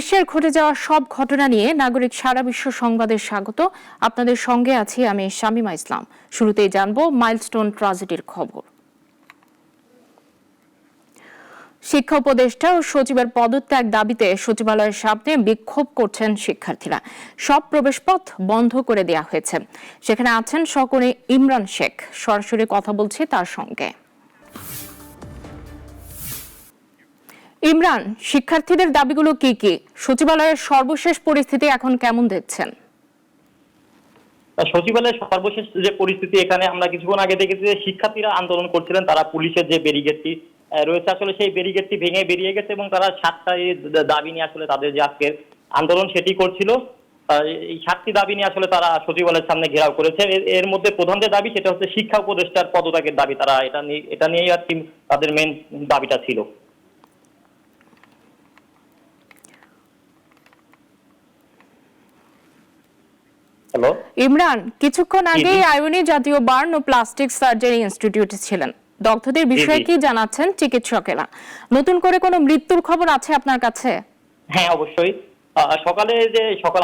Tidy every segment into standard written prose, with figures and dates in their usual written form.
বিশ্বের ঘটে যাওয়া সব ঘটনা নিয়ে নাগরিক সারা বিশ্ব সংবাদের স্বাগত। আপনাদের সঙ্গে আছি আমি শামিমা ইসলাম। শুরুতেই জানবো মাইলস্টোন ট্র্যাজেডির খবর। শিক্ষা উপদেষ্টা ও সচিবের পদত্যাগ দাবিতে সচিবালয়ের সামনে বিক্ষোভ করছেন শিক্ষার্থীরা। সব প্রবেশপথ বন্ধ করে দেওয়া হয়েছে। সেখানে আছেন সহকর্মী ইমরান শেখ। সরাসরি কথা বলছি তার সঙ্গে। ইমরান, শিক্ষার্থীদের দাবিগুলো কি কি? সচিবালয়ের সর্বশেষ পরিস্থিতি এখন কেমন দেখছেন? সচিবালয়ের সর্বশেষ যে পরিস্থিতি, এখানে আমরা কিছুক্ষণ আগে দেখেছি যে শিক্ষার্থীরা আন্দোলন করছিলেন, তারা পুলিশের যে ব্যারিকেডটি রয়েছে আসলে সেই ব্যারিকেডটি ভেঙে বেরিয়ে গেছে এবং তারা 7টা দাবি নিয়ে আসলে তাদের যে আজকের আন্দোলন সেটি করছিল। এই 7টি দাবি নিয়ে আসলে তারা সচিবালয়ের সামনে ঘেরাও করেছে। এর মধ্যে প্রধান যে দাবি সেটা হচ্ছে শিক্ষা উপদেষ্টার পদত্যাগের দাবি। তারা এটা নিয়েই আর কি তাদের মেইন দাবিটা ছিল। ইমরান, কিছুক্ষণ আগেই আয়োনি জাতীয় বার্ন ও প্লাস্টিক সার্জারি ইনস্টিটিউটে ছিলেন। দগ্ধদের বিষয়ে কি জানাচ্ছেন চিকিৎসকেরা? নতুন করে কোনো মৃত্যুর খবর আছে আপনার কাছে? হ্যাঁ, অবশ্যই। সকাল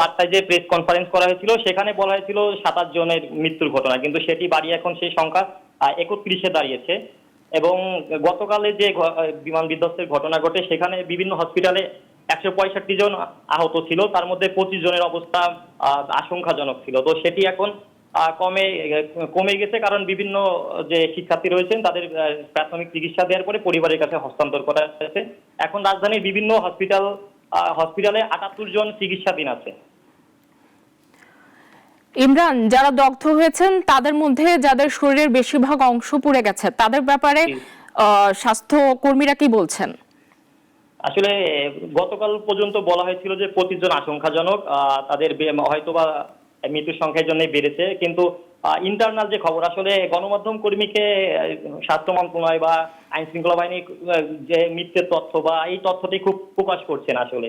8টায় যে প্রেস কনফারেন্স করা হয়েছিল সেখানে বলা হয়েছিল 27 জনের মৃত্যুর ঘটনা, কিন্তু সেটি বাড়িয়ে এখন সেই সংখ্যা 31-এ দাঁড়িয়েছে। এবং গতকালে যে বিমান বিধ্বস্তের ঘটনা ঘটে সেখানে বিভিন্ন হসপিটালে 165 জন আহত ছিল, তার মধ্যে 25 জনের অবস্থা আশঙ্কাজনক ছিল। তো সেটি এখন কমে গেছে, কারণ বিভিন্ন যে শিক্ষার্থী রয়েছেন তাদের প্রাথমিক চিকিৎসা দেওয়ার পরে পরিবারের কাছে হস্তান্তর করা হয়েছে। এখন রাজধানীর বিভিন্ন হসপিটালে 78 জন চিকিৎসাধীন আছে। ইমরান, যারা দগ্ধ হয়েছেন তাদের মধ্যে যাদের শরীরের বেশিরভাগ অংশ পুড়ে গেছে তাদের ব্যাপারে স্বাস্থ্য কর্মীরা কি বলছেন? আসলে গতকাল পর্যন্ত বলা হয়েছিল যে 25 জন আশঙ্কাজনক, তাদের হয়তোবা মৃত্যুর সংখ্যার জন্য বেড়েছে। কিন্তু ইন্টারনাল যে খবর, আসলে গণমাধ্যম কর্মীকে স্বাস্থ্য মন্ত্রণালয় বা আইন শৃঙ্খলা বাহিনী যে মৃত্যুর তথ্য বা এই তথ্যটি খুব প্রকাশ করছেন। আসলে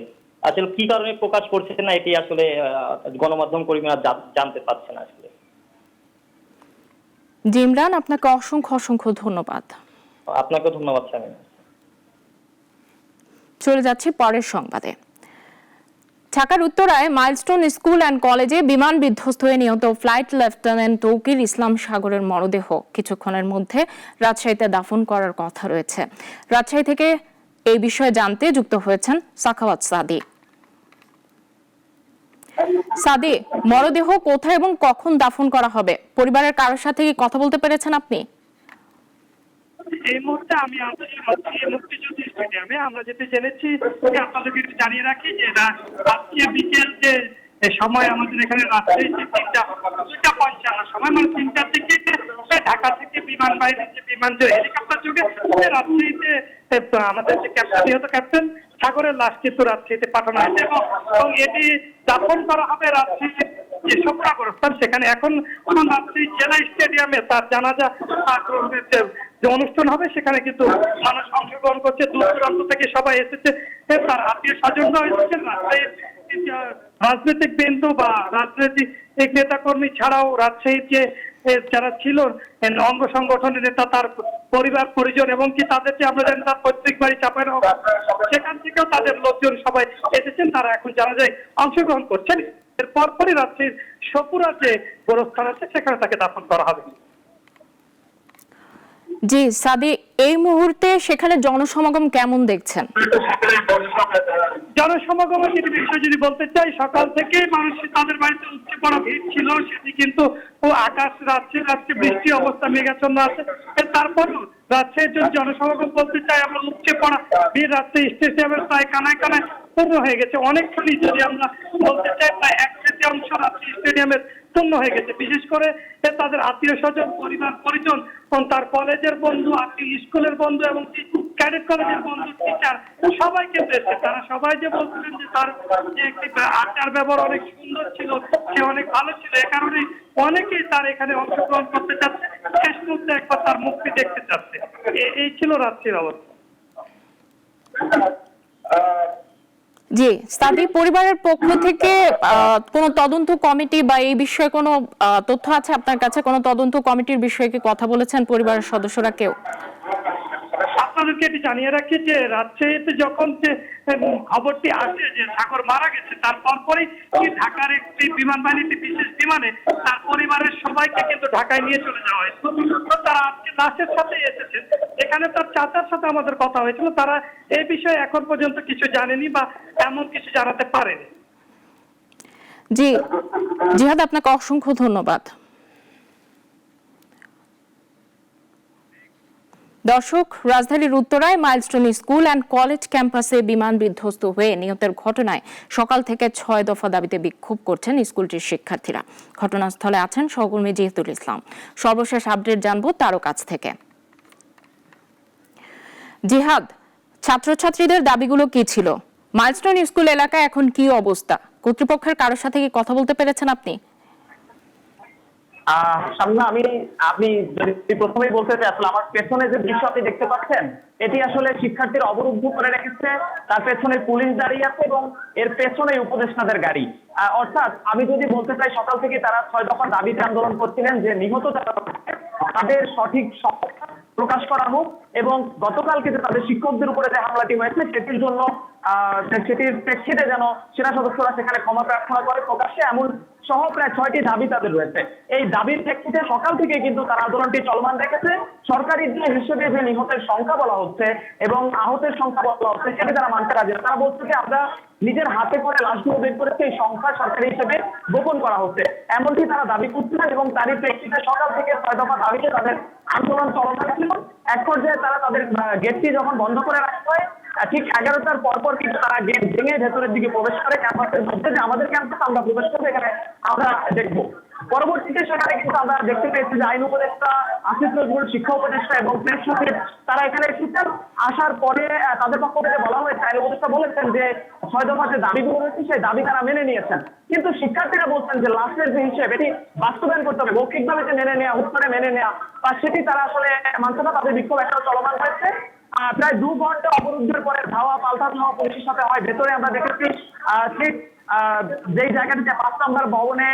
কি কারণে প্রকাশ করছেন না এটি আসলে গণমাধ্যম কর্মীরা জানতে পারছেন আসলে। জি ইমরান, আপনাকে অসংখ্য ধন্যবাদ। আপনাকে ধন্যবাদ শামিমা। চলে যাচ্ছি পরের সংবাদে। ঢাকার উত্তরায় মাইলস্টোন স্কুল অ্যান্ড কলেজে বিমান বিধ্বস্ত হয়ে নিহত ফ্লাইট লেফটেন্যান্ট তৌকির ইসলাম সাগরের মরদেহ কিছুক্ষণের মধ্যে রাজশাহীতে দাফন করার কথা রয়েছে। রাজশাহী থেকে এই বিষয়ে জানতে যুক্ত হয়েছেন সাখাওয়াত সাদি। সাদি, মরদেহ কোথায় এবং কখন দাফন করা হবে? পরিবারের কারোর সাথে কি কথা বলতে পেরেছেন আপনি? এই মুহূর্তে আমি মুক্তিযুদ্ধ স্টেডিয়ামে। আমরা যেতে জেনেছি আপনাদেরকে জানিয়ে রাখি যে আজকে বিকেল যে সময় আমাদের এখানে রাত্রে 2:55 সময়, মানে 3টার দিকে ঢাকা থেকে বিমান বাহিনীর যে বিমান যে হেলিকপ্টার যোগে রাজশাহীতে আমাদের যে ক্যাপ্টেন সাগরের লাশ কিন্তু রাজশাহীতে পাঠানো হয়েছে এবং এটি দাফন করা হবে রাজশাহীর যে শোকরা গোরস্থান সেখানে। এখন রাজশাহী জেলা স্টেডিয়ামে তার জানাজা যে অনুষ্ঠান হবে সেখানে কিন্তু মানুষ অংশগ্রহণ করছে, দূর দূরান্ত থেকে সবাই এসেছে, তার আত্মীয় স্বজনরা এসেছেন। রাজশাহীর রাজনৈতিক বিন্দু বা রাজনৈতিক নেতাকর্মী ছাড়াও রাজশাহীর যে যারা ছিল অঙ্গ সংগঠনের নেতা, তার পরিবার পরিজন এবং কি তাদের যে আমরা জানি তার পৈতৃক বাড়ি চাপাই সেখান থেকেও তাদের লোকজন সবাই এসেছেন। তারা এখন জানা যায় অংশগ্রহণ করছেন। এর পরপরই রাজশাহীর সপুরা যে গোরস্থান আছে সেখানে তাকে দাফন করা হবে। জি সাদি, এই মুহূর্তে সেখানে জনসমাগম কেমন দেখছেন? জনসমাগমের বিষয় যদি বলতে চাই, সকাল থেকে মানুষ তাদের বাড়িতে উপচে পড়া ভিড় ছিল, সেটি কিন্তু আকাশ রাজশাহী বৃষ্টি অবস্থা মেঘাচ্ছন্ন আছে। তারপরও রাজশাহীর যদি জনসমাগম বলতে চাই, আমরা উপচে পড়া ভিড় রাজশাহী স্টেডিয়ামের প্রায় কানায় কানায় পূর্ণ হয়ে গেছে। অনেকখানি যদি আমরা বলতে চাই প্রায় 1/3 রাজশাহী স্টেডিয়ামের পূর্ণ হয়ে গেছে। বিশেষ করে তাদের আত্মীয় স্বজন, পরিবার পরিজন, তার কলেজের বন্ধু, স্কুলের বন্ধু এবং ক্যাডেট কলেজের বন্ধু, টিচার সবাই কিন্তু এসেছে। তারা সবাই যে বলছিলেন যে তার যে একটি আচার ব্যবহার অনেক সুন্দর ছিল, সে অনেক ভালো ছিল, এ কারণে অনেকেই তার এখানে অংশগ্রহণ করতে চাচ্ছে, শেষ মুহূর্তে একবার তার মুক্তি দেখতে চাচ্ছে। এই ছিল রাজশাহীর অবস্থা। জি সাদি, পরিবারের পক্ষ থেকে কোনো তদন্ত কমিটি বা এই বিষয়ে কোনো তথ্য আছে আপনার কাছে? কোনো তদন্ত কমিটির বিষয়ে কি কথা বলেছেন পরিবারের সদস্যরা কেউ? আপনাদেরকে এটি জানিয়ে রাখি যে রাজশাহীতে যখন যে খবরটি আসে যে সাগর মারা গেছে, তারপর পরেই ঢাকার একটি বিমান বাহিনীতে বিশেষ বিমানে তার পরিবারের সবাইকে কিন্তু ঢাকায় নিয়ে চলে যাওয়া হয়েছে। তো তারা আজকে লাশের সাথে এসেছেন। এখানে তার চাচার সাথে আমাদের কথা হয়েছিল, তারা এই বিষয়ে এখন পর্যন্ত কিছু জানেনি বা এমন কিছু জানাতে পারেনি। জি জিহাদ, আপনাকে অসংখ্য ধন্যবাদ। দর্শক, রাজধানীর উত্তরায় মাইলস্টোন স্কুল অ্যান্ড কলেজ ক্যাম্পাসে বিমান বিধ্বস্ত হয়ে নিহতের ঘটনায় সকাল থেকে 6 দফা দাবিতে বিক্ষোভ করছেন স্কুলটির শিক্ষার্থীরা। ঘটনাস্থলে আছেন সহকর্মী জিহাদুল ইসলাম। সর্বশেষ আপডেট জানবো তারও কাছ থেকে। জিহাদ, ছাত্রছাত্রীদের দাবিগুলো কি ছিল? মাইলস্টোন স্কুল এলাকায় এখন কি অবস্থা? কর্তৃপক্ষের কারোর সাথে কি কথা বলতে পেরেছেন আপনি? সামনা, আপনি যদি প্রথমেই বলতে চাই, আসলে আমার পেছনে যে দৃশ্য আপনি দেখতে পাচ্ছেন, এটি আসলে শিক্ষার্থীরা অবরুদ্ধ করে রেখেছে। তার পেছনে পুলিশ দাঁড়িয়ে আছে এবং এর পেছনে উপদেষ্টাদের গাড়ি। অর্থাৎ আমি যদি বলতে চাই, সকাল থেকে তারা 6 দফা দাবিতে আন্দোলন করছিলেন যে নিহত যারা তাদের সঠিক প্রকাশ করা হোক এবং গতকালকে যে তাদের শিক্ষকদের উপরে যে হামলাটি হয়েছে সেটির জন্য সেটির প্রেক্ষিতে যেন সেনা সদস্যরা সেখানে ক্ষমা প্রার্থনা করে প্রকাশ্যে, এমন সহ প্রায় 6টি দাবি তাদের রয়েছে। এই দাবির প্রেক্ষিতে সকাল থেকে কিন্তু তারা আন্দোলনটি চলমান রেখেছে। সরকারি হিসেবে যে নিহতের সংখ্যা বলা হচ্ছে এবং আহতের সংখ্যা বলা হচ্ছে সেটি তারা মানতে রাজি না। তারা বলছে যে আমরা নিজের হাতে করে লাশগুলো বের করেছে, এই সংখ্যা সরকারি হিসেবে গোপন করা হচ্ছে, এমনটি তারা দাবি করছিলেন এবং তারই প্রেক্ষিতে সকাল থেকে 6 দফা দাবিতে তাদের আন্দোলন চলমান ছিল। এক পর্যায়ে তারা তাদের গেটটি যখন বন্ধ করে রাখা হয়, ঠিক 11টার পরপর কিন্তু তারা গেট ভেঙে ভেতরের দিকে প্রবেশ করে ক্যাম্পাসের মধ্যে, যে আমাদের ক্যাম্পাসে আমরা প্রবেশ করবো, এখানে আমরা দেখবো। পরবর্তীতে সেখানে কিন্তু আমরা দেখতে পেয়েছি যে আইন উপদেষ্টা, আসিফ নজরুল, শিক্ষা উপদেষ্টা এবং প্রেস সচিব তারা এখানে এসেছেন। আসার পরে তাদের পক্ষ থেকে বলা হয়েছে, আইন উপদেষ্টা বলেছেন যে 6 দফা যে দাবিগুলো রয়েছে সেই দাবি তারা মেনে নিয়েছেন, কিন্তু শিক্ষার্থীরা বলছেন যে লাস্টের যে হিসেব এটি বাস্তবায়ন করতে হবে, মৌখিকভাবে যে মেনে নেওয়া, উত্তরে মেনে নেওয়া বা সেটি তারা আসলে মানছে না। তাদের বিক্ষোভ এখনো চলমান রয়েছে। প্রায় 2 ঘন্টা অবরুদ্ধের পরে ধাওয়া পাল্টা ধাওয়া পুলিশের সাথে হয়। ভেতরে আমরা দেখেছি ঠিক যেই জায়গাটিতে 5 নম্বর ভবনে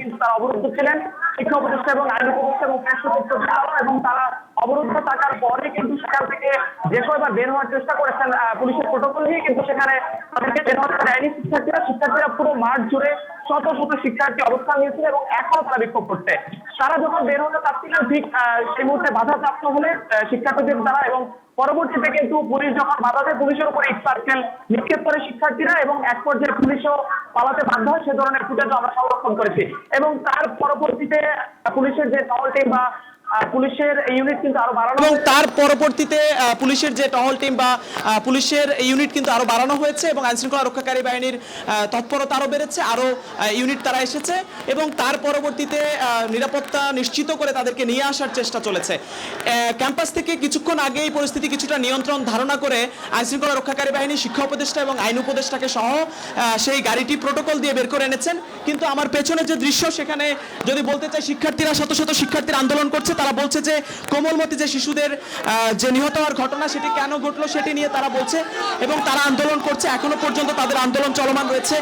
কিন্তু তারা অবরুদ্ধ ছিলেন, শিক্ষা উপদেষ্টা এবং আইন উপদেষ্টা এবং প্রেস সচিব, এবং তারা অবরুদ্ধ থাকার পরে কিন্তু সেখান থেকে যে কয়বার বের হওয়ার চেষ্টা করেছেন পুলিশের প্রোটোকল নিয়ে, কিন্তু সেখানে তাদেরকে বের হতে দেয়নি। শিক্ষার্থীরা পুরো মাঠ জুড়ে শত শত শিক্ষার্থী অবস্থান নিয়েছিল এবং এখনো তারা বিক্ষোভ করছে। তারা যখন বের হতে চাচ্ছিলেন ঠিক সেই মুহূর্তে বাধাপ্রাপ্ত হলে শিক্ষার্থীদের দ্বারা, এবং পরবর্তীতে কিন্তু পুলিশ যখন বাধা দেয়, পুলিশের উপরে ইট পাটকেল নিক্ষেপ করে শিক্ষার্থীরা এবং এক পর্যায়ে পুলিশও পালাতে বাধ্য হয়। সে ধরনের ফুটেজ আমরা সংরক্ষণ করেছি এবং তার পরবর্তীতে পুলিশের যে টহল টিম বা পুলিশের ইউনিট কিন্তু আরো বাড়ানো, এবং তার পরবর্তীতে পুলিশের যে টহল টিম বা পুলিশের ইউনিট কিন্তু আরো বাড়ানো হয়েছে এবং আইনশৃঙ্খলা রক্ষাকারী বাহিনীর তৎপরতা আরো বেড়েছে, আরো ইউনিট তারা এসেছে এবং তার পরবর্তীতে নিরাপত্তা নিশ্চিত করে তাদেরকে নিয়ে আসার চেষ্টা চলেছে। ক্যাম্পাস থেকে কিছুক্ষণ আগে এই পরিস্থিতি কিছুটা নিয়ন্ত্রণ ধারণা করে আইনশৃঙ্খলা রক্ষাকারী বাহিনী, শিক্ষা উপদেষ্টা এবং আইন উপদেষ্টাকে সহ সেই গাড়িটি প্রোটোকল দিয়ে বের করে এনেছেন। কিন্তু আমার পেছনে যে দৃশ্য, সেখানে যদি বলতে চাই, শিক্ষার্থীরা, শত শত শিক্ষার্থীরা আন্দোলন করছে। তারা বলছে যে কোমলমতি যে শিশুদের যে নিহত হওয়ার ঘটনা সেটি কেন ঘটলো সেটি নিয়ে তারা বলছে এবং তারা আন্দোলন করছে। এখনো পর্যন্ত তাদের আন্দোলন চলমান রয়েছে।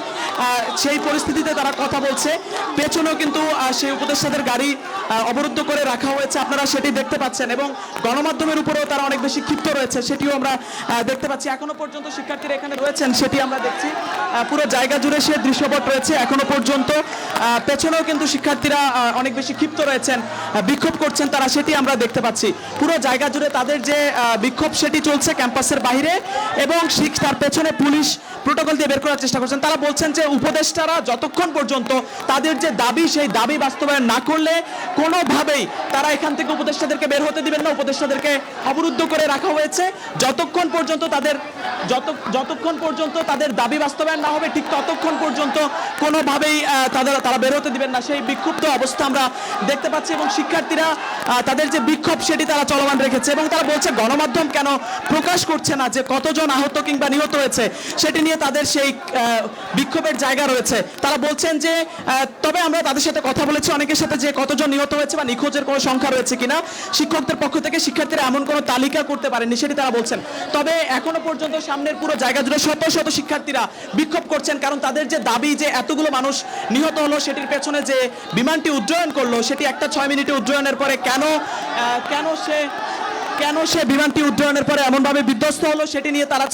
সেই পরিস্থিতিতে তারা কথা বলছে। পেছনেও কিন্তু সেই উপদেষ্টাদের গাড়ি অবরুদ্ধ করে রাখা হয়েছে, আপনারা সেটি দেখতে পাচ্ছেন, এবং গণমাধ্যমের উপরেও তারা অনেক বেশি ক্ষিপ্ত রয়েছে, সেটিও আমরা দেখতে পাচ্ছি। এখনো পর্যন্ত শিক্ষার্থীরা এখানে রয়েছেন, সেটি আমরা দেখছি। পুরো জায়গা জুড়ে সে দৃশ্যপট রয়েছে এখনো পর্যন্ত। পেছনেও কিন্তু শিক্ষার্থীরা অনেক বেশি ক্ষিপ্ত রয়েছেন, বিক্ষোভ করছেন তারা, সেটি আমরা দেখতে পাচ্ছি। পুরো জায়গা জুড়ে তাদের যে বিক্ষোভ সেটি চলছে ক্যাম্পাসের বাইরে, এবং তার পেছনে পুলিশ প্রোটোকল দিয়ে বের করার চেষ্টা করছেন। তারা বলছেন যে উপদেষ্টারা যতক্ষণ পর্যন্ত তাদের যে দাবি সেই দাবি বাস্তবায়ন না করলে কোনোভাবেই তারা এখান থেকে উপদেষ্টাদেরকে বের হতে দিবেন না। উপদেষ্টাদেরকে অবরুদ্ধ করে রাখা হয়েছে যতক্ষণ পর্যন্ত তাদের দাবি বাস্তবায়ন না হবে, ঠিক ততক্ষণ পর্যন্ত কোনোভাবেই তারা বের হতে দিবেন না। সেই বিক্ষুব্ধ অবস্থা আমরা দেখতে পাচ্ছি এবং শিক্ষার্থীরা তাদের যে বিক্ষোভ সেটি তারা চলমান রেখেছে এবং তারা বলছে গণমাধ্যম কেন প্রকাশ করছে না যে কতজন আহত কিংবা নিহত হয়েছে, সেটি নিয়ে তাদের সেই বিক্ষোভের জায়গা রয়েছে। তারা বলছেন যে তবে আমরা তাদের সাথে কথা বলেছি অনেকের সাথে যে কতজন নিহত হয়েছে বা নিখোঁজের কোনো সংখ্যা রয়েছে কিনা, শিক্ষকদের পক্ষ থেকে শিক্ষার্থীরা এমন কোনো তালিকা করতে পারেনি সেটি তারা বলছেন। তবে এখনো পর্যন্ত সামনের পুরো জায়গা জুড়ে শত শত শিক্ষার্থীরা বিক্ষোভ করছেন, কারণ তাদের যে দাবি যে এতগুলো মানুষ নিহত হলো, সেটির পেছনে যে বিমানটি উড্ডয়ন করলো সেটি একটা 6 মিনিটে উড্ডয়নের পরে কেন সে কেন সে বিমানটি উড্ডয়নের পরে এমনভাবে বিধ্বস্ত হলো সেটি নিয়ে তারা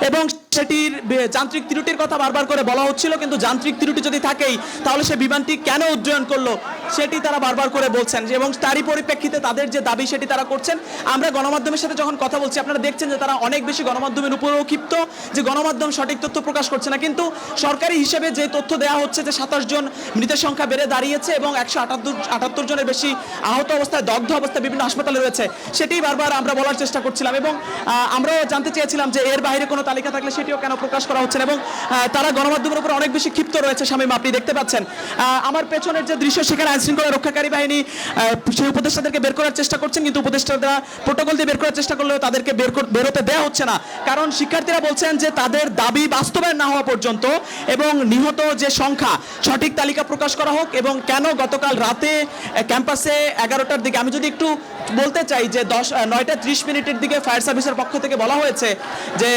এবং সেটির যান্ত্রিক ত্রুটির কথা বারবার করে বলা হচ্ছিল, কিন্তু যান্ত্রিক ত্রুটি যদি থাকেই তাহলে সে বিমানটি কেন উড্ডয়ন করলো সেটি তারা বারবার করে বলছেন এবং তারই পরিপ্রেক্ষিতে তাদের যে দাবি সেটি তারা করছেন। আমরা গণমাধ্যমের সাথে যখন কথা বলছি আপনারা দেখছেন যে তারা অনেক বেশি গণমাধ্যমের উপরেও ক্ষিপ্ত যে গণমাধ্যম সঠিক তথ্য প্রকাশ করছে না, কিন্তু সরকারি হিসেবে যে তথ্য দেওয়া হচ্ছে যে 27 জন মৃতের সংখ্যা বেড়ে দাঁড়িয়েছে এবং 178 জনের বেশি আহত অবস্থায় দগ্ধ অবস্থায় বিভিন্ন হাসপাতালে রয়েছে, সেটি বারবার আমরা বলার চেষ্টা করছিলাম এবং আমরাও জানতে চেয়েছিলাম যে এর বাইরে কোনো তালিকা থাকলে সেটিও কেন প্রকাশ করা হচ্ছে না এবং তারা গণমাধ্যমের উপর অনেক বেশি ক্ষিপ্ত রয়েছে। শামীম, আপনি দেখতে পাচ্ছেন আমার পেছনের যে দৃশ্য, সেখানে আইনশৃঙ্খলা রক্ষাকারী বাহিনী সেই উপদেষ্টাদেরকে বের করার চেষ্টা করছেন, কিন্তু উপদেষ্টারা প্রোটোকল দিয়ে বের করার চেষ্টা করলেও তাদেরকে বেরোতে দেওয়া হচ্ছে না, কারণ শিক্ষার্থীরা বলছেন যে তাদের দাবি বাস্তবায়ন না হওয়া পর্যন্ত এবং নিহত যে সংখ্যা সঠিক তালিকা প্রকাশ করা হোক। এবং কেন গতকাল রাতে ক্যাম্পাসে 11টার দিকে, আমি যদি একটু বলতে চাই যে 9টা 30 মিনিটের দিকে ফায়ার সার্ভিসের পক্ষ থেকে বলা হয়েছে যে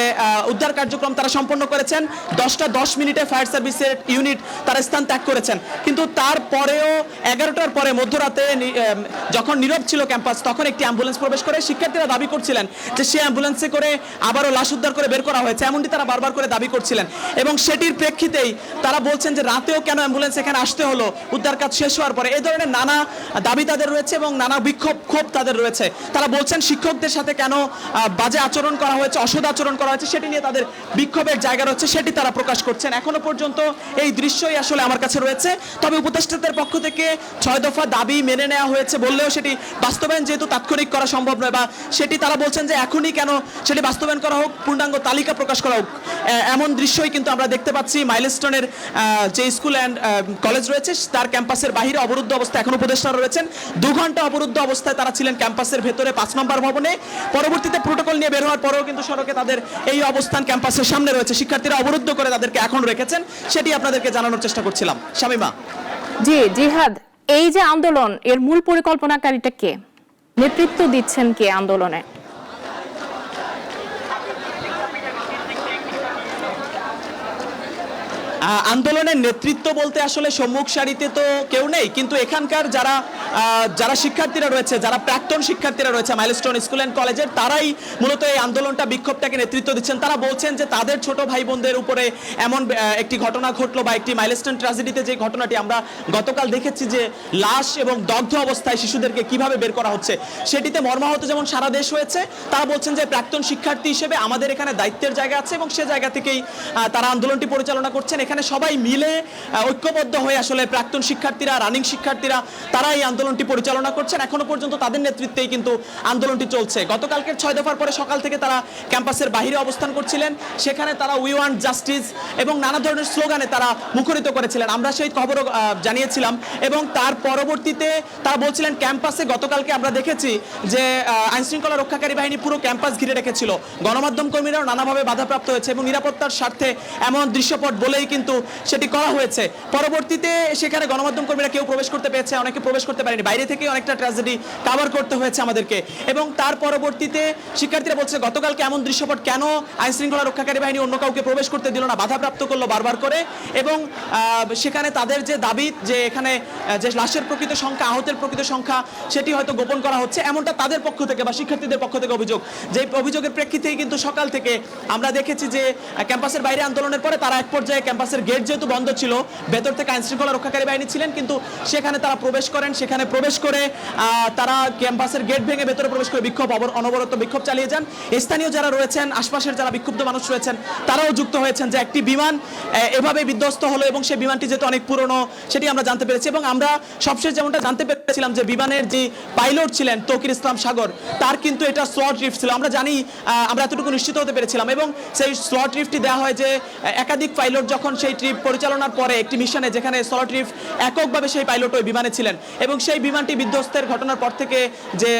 উদ্ধার কার্যক্রম তারা সম্পন্ন করেছেন, 10টা 10 মিনিটে ফায়ার সার্ভিসের ইউনিট তারা স্থান ত্যাগ করেছেন, কিন্তু তারপরেও 11টার পরে মধ্যরাতে যখন নীরব ছিল ক্যাম্পাস তখন একটি অ্যাম্বুলেন্স প্রবেশ করে। শিক্ষার্থীরা দাবি করছিলেন যে সেই অ্যাম্বুলেন্সে করে আবারও লাশ উদ্ধার করে বের করা হয়েছে, এমনটি তারা বারবার করে দাবি করছিলেন এবং সেটির প্রেক্ষিতেই তারা বলছেন যে রাতেও কেন অ্যাম্বুলেন্স এখানে আসতে হলো উদ্ধার কাজ শেষ হওয়ার পরে। এই ধরনের নানা দাবি তাদের রয়েছে এবং নানা ক্ষোভ তাদের রয়েছে। তারা বলছেন শিক্ষকদের সাথে কেন বাজে আচরণ করা হয়েছে, অসৎ আচরণ করা হয়েছে, সেটি নিয়ে তাদের বিক্ষোভের জায়গা রয়েছে, সেটি তারা প্রকাশ করছেন। এখনো পর্যন্ত এই দৃশ্যই আসলে আমার কাছে রয়েছে। তবে উপদেষ্টাদের পক্ষ থেকে 6 দফা দাবি মেনে নেওয়া হয়েছে বললেও সেটি বাস্তবায়ন যেহেতু তাৎক্ষণিক করা সম্ভব নয়, বা সেটি তারা বলছেন যে এখনই কেন সেটি বাস্তবায়ন করা হোক, পূর্ণাঙ্গ তালিকা প্রকাশ করা হোক, এমন দৃশ্যই কিন্তু আমরা দেখতে পাচ্ছি। মাইলস্টোনের যে স্কুল অ্যান্ড কলেজ রয়েছে তার ক্যাম্পাসের বাইরে অবরুদ্ধ অবস্থায় এখন উপদেষ্টারা রয়েছেন। 2 ঘন্টা অবরুদ্ধ অবস্থায় তারা ছিলেন ক্যাম্পাসের ভেতরে 5 নম্বর ভবনে। পরবর্তীতে প্রোটোকল নিয়ে বের হওয়ার পরেও কিন্তু সড়কে তাদের এই অবস্থান ক্যাম্পাসের সামনে রয়েছে। শিক্ষার্থীরা অবরুদ্ধ করে তাদেরকে এখন রেখেছেন, সেটি আপনাদেরকে জানানোর চেষ্টা করছিলাম। শামীমা। জি জিহাদ, এই যে আন্দোলন, এর মূল পরিকল্পনাকারীটা কে, নেতৃত্ব দিচ্ছেন কে আন্দোলনে? আন্দোলনের নেতৃত্ব বলতে আসলে সম্মুখ সারিতে তো কেউ নেই, কিন্তু এখানকার যারা শিক্ষার্থীরা রয়েছে, যারা প্রাক্তন শিক্ষার্থীরা রয়েছে মাইলস্টোন স্কুল অ্যান্ড কলেজের, তারাই মূলত এই আন্দোলনটা বিক্ষোভটাকে নেতৃত্ব দিচ্ছেন। তারা বলছেন যে তাদের ছোট ভাই বোনদের উপরে এমন একটি ঘটনা ঘটলো, বা একটি মাইলস্টোন ট্র্যাজেডিতে যে ঘটনাটি আমরা গতকাল দেখেছি যে লাশ এবং দগ্ধ অবস্থায় শিশুদেরকে কিভাবে বের করা হচ্ছে, সেটিতে মর্মাহত যেমন সারা দেশ হয়েছে। তারা বলছেন যে প্রাক্তন শিক্ষার্থী হিসেবে আমাদের এখানে দায়িত্বের জায়গা আছে এবং সে জায়গা থেকেই তারা আন্দোলনটি পরিচালনা করছেন। এখানে সবাই মিলে ঐক্যবদ্ধ হয়ে আসলে প্রাক্তন শিক্ষার্থীরা, রানিং শিক্ষার্থীরা, তারা এই আন্দোলনটি পরিচালনা করছেন। এখনো পর্যন্ত তাদের নেতৃত্বেই কিন্তু আন্দোলনটি চলছে। গতকালকের 6 দফার পরে সকাল থেকে তারা ক্যাম্পাসের বাইরে অবস্থান করছিলেন, সেখানে তারা উই ওয়ান্ট জাস্টিস এবং নানা ধরনের স্লোগানে তারা মুখরিত করেছিলেন। আমরা সেই খবরও জানিয়েছিলাম এবং তার পরবর্তীতে তারা বলছিলেন ক্যাম্পাসে গতকালকে আমরা দেখেছি যে আইনশৃঙ্খলা রক্ষাকারী বাহিনী পুরো ক্যাম্পাস ঘিরে রেখেছিল, গণমাধ্যম কর্মীরাও নানাভাবে বাধাপ্রাপ্ত হয়েছে এবং নিরাপত্তার স্বার্থে এমন দৃশ্যপট বলেই কিন্তু সেটি করা হয়েছে। পরবর্তীতে সেখানে গণমাধ্যম কর্মীরা কেউ প্রবেশ করতে পেরেছে, অনেকে প্রবেশ করতে পারেনি, বাইরে থেকে অনেকটা ট্র্যাজেডি কভার করতে হয়েছে আমাদেরকে। এবং তার পরবর্তীতে শিক্ষার্থীরা বলছে গতকালকে এমন দৃশ্যপট কেন আইনশৃঙ্খলা রক্ষাকারী বাহিনী অন্য কাউকে প্রবেশ করতে দিল না, বাধাপ্রাপ্ত করলো বারবার করে। এবং সেখানে তাদের যে দাবি যে এখানে যে লাশের প্রকৃত সংখ্যা, আহতের প্রকৃত সংখ্যা, সেটি হয়তো গোপন করা হচ্ছে, এমনটা তাদের পক্ষ থেকে বা শিক্ষার্থীদের পক্ষ থেকে অভিযোগ। যে অভিযোগের প্রেক্ষিতেই কিন্তু সকাল থেকে আমরা দেখেছি যে ক্যাম্পাসের বাইরে আন্দোলনের পরে তারা এক পর্যায়ে ক্যাম্পাসের গেট যেহেতু বন্ধ ছিল, ভেতর থেকে আইনশৃঙ্খলা রক্ষাকারী বাহিনী ছিলেন, কিন্তু সেখানে তারা প্রবেশ করেন। সেখানে প্রবেশ করে তারা ক্যাম্পাসের গেট ভেঙে ভেতরে প্রবেশ করে বিক্ষোভ, অনবরত বিক্ষোভ চালিয়ে যান। স্থানীয় যারা রয়েছেন, আশপাশের যারা বিক্ষুব্ধ মানুষ রয়েছেন, তারাও যুক্ত হয়েছেন যে একটি বিমান এভাবে বিধ্বস্ত হলো এবং সেই বিমানটি যেহেতু অনেক পুরনো সেটি আমরা জানতে পেরেছি। এবং আমরা সবশেষ যেমনটা জানতে পেরেছিলাম যে বিমানের যে পাইলট ছিলেন তৌকির ইসলাম সাগর, তার কিন্তু এটা স্লট ড্রিফট ছিল, আমরা জানি, আমরা এতটুকু নিশ্চিত হতে পেরেছিলাম। এবং সেই স্লট ড্রিফটটি দেওয়া হয় যে একাধিক পাইলট যখন সেই ট্রিপ পরিচালনার পরে একটি মিশনে, যেখানে স্লট ড্রিফট এককভাবে সেই পাইলট ওই বিমানে ছিলেন এবং সেই বিমানটি বিধ্বস্তের ঘটনার পর থেকে যে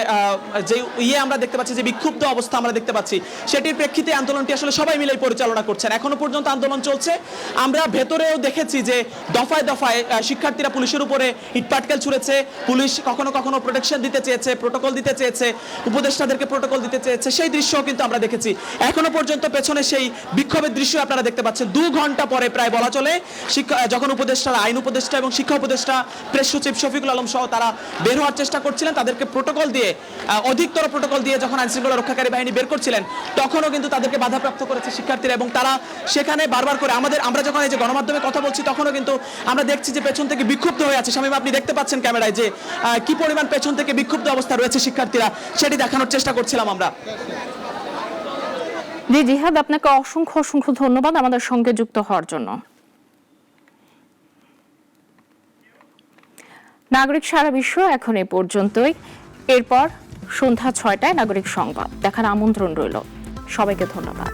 আমরা দেখতে পাচ্ছি যে বিক্ষুব্ধ অবস্থা আমরা দেখতে পাচ্ছি, সেটির প্রেক্ষিতে আন্দোলনটি আসলে সবাই মিলেই পরিচালনা করছেন। এখনো পর্যন্ত আন্দোলন চলছে। আমরা ভেতরেও দেখেছি যে দফায় দফায় শিক্ষার্থীরা পুলিশের উপরে ইটপাটকেল ছুঁড়েছে, পুলিশ কখনো কখনো প্রোটেকশন দিতে চেয়েছে, প্রোটোকল দিতে চেয়েছে, উপদেষ্টাদেরকে প্রোটোকল দিতে চেয়েছে, সেই দৃশ্যও কিন্তু আমরা দেখেছি। এখনো পর্যন্ত পেছনে সেই বিক্ষোভের দৃশ্য আপনারা দেখতে পাচ্ছেন। 2 ঘন্টা পরে প্রায় প্রায় বলা চলে যখন উপদেষ্টারা, আইন উপদেষ্টা এবং শিক্ষা উপদেষ্টা, প্রেস সচিব শফিকুল আলম সহ তারা বের হওয়ার চেষ্টা করছিলেন, তাদেরকে প্রোটোকল দিয়ে, অধিকতর প্রোটোকল দিয়ে যখন আইনশৃঙ্খলা রক্ষাকারী বাহিনী বের করছিলেন, তখনও কিন্তু তাদেরকে বাধাপ্রাপ্ত করেছে শিক্ষার্থীরা। এবং তারা সেখানে বারবার করে আমরা যখন এই যে গণমাধ্যমে কথা বলছি, তখনও কিন্তু আমরা দেখছি যে পেছন থেকে বিক্ষুব্ধ হয়ে আছে। শামীম, আপনি দেখতে পাচ্ছেন ক্যামেরায় যে কি পরিমাণ পেছন থেকে বিক্ষুব্ধ অবস্থা রয়েছে শিক্ষার্থীরা, সেটি দেখানোর চেষ্টা করছিলাম আমরা। জি জিহাদ, আপনাকে অসংখ্য অসংখ্য ধন্যবাদ আমাদের সঙ্গে যুক্ত হওয়ার জন্য। নাগরিক সারা বিশ্ব এখন এ পর্যন্তই। এরপর সন্ধ্যা ৬টায় নাগরিক সংবাদ দেখার আমন্ত্রণ রইল। সবাইকে ধন্যবাদ।